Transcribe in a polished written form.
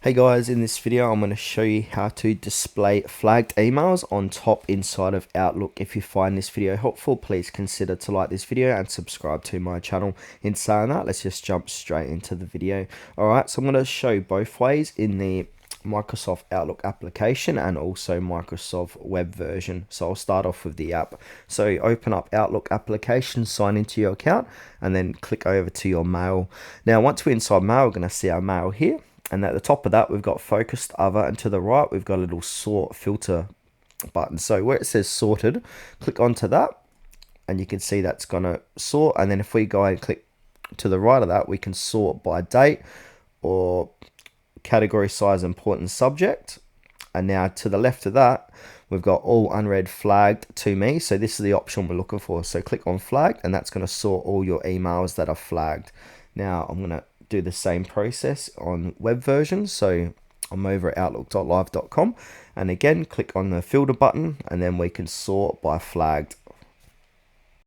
Hey guys, in this video I'm going to show you how to display flagged emails on top inside of Outlook. If you find this video helpful, please consider to like this video and subscribe to my channel. In saying that, let's just jump straight into the video. Alright, so I'm going to show both ways in the Microsoft Outlook application and also Microsoft web version. So I'll start off with the app. So open up Outlook application, sign into your account, and then click over to your mail. Now once we're inside mail, we're going to see our mail here. And at the top of that, we've got focused other, and to the right, we've got a little sort filter button. So where it says sorted, click onto that, and you can see that's going to sort. And then if we go and click to the right of that, we can sort by date or category, size, important subject. And now to the left of that, we've got all unread flagged to me. So this is the option we're looking for. So click on flagged, and that's going to sort all your emails that are flagged. Now I'm going to do the same process on web version. So I'm over at outlook.live.com, and again click on the filter button, and then we can sort by flagged.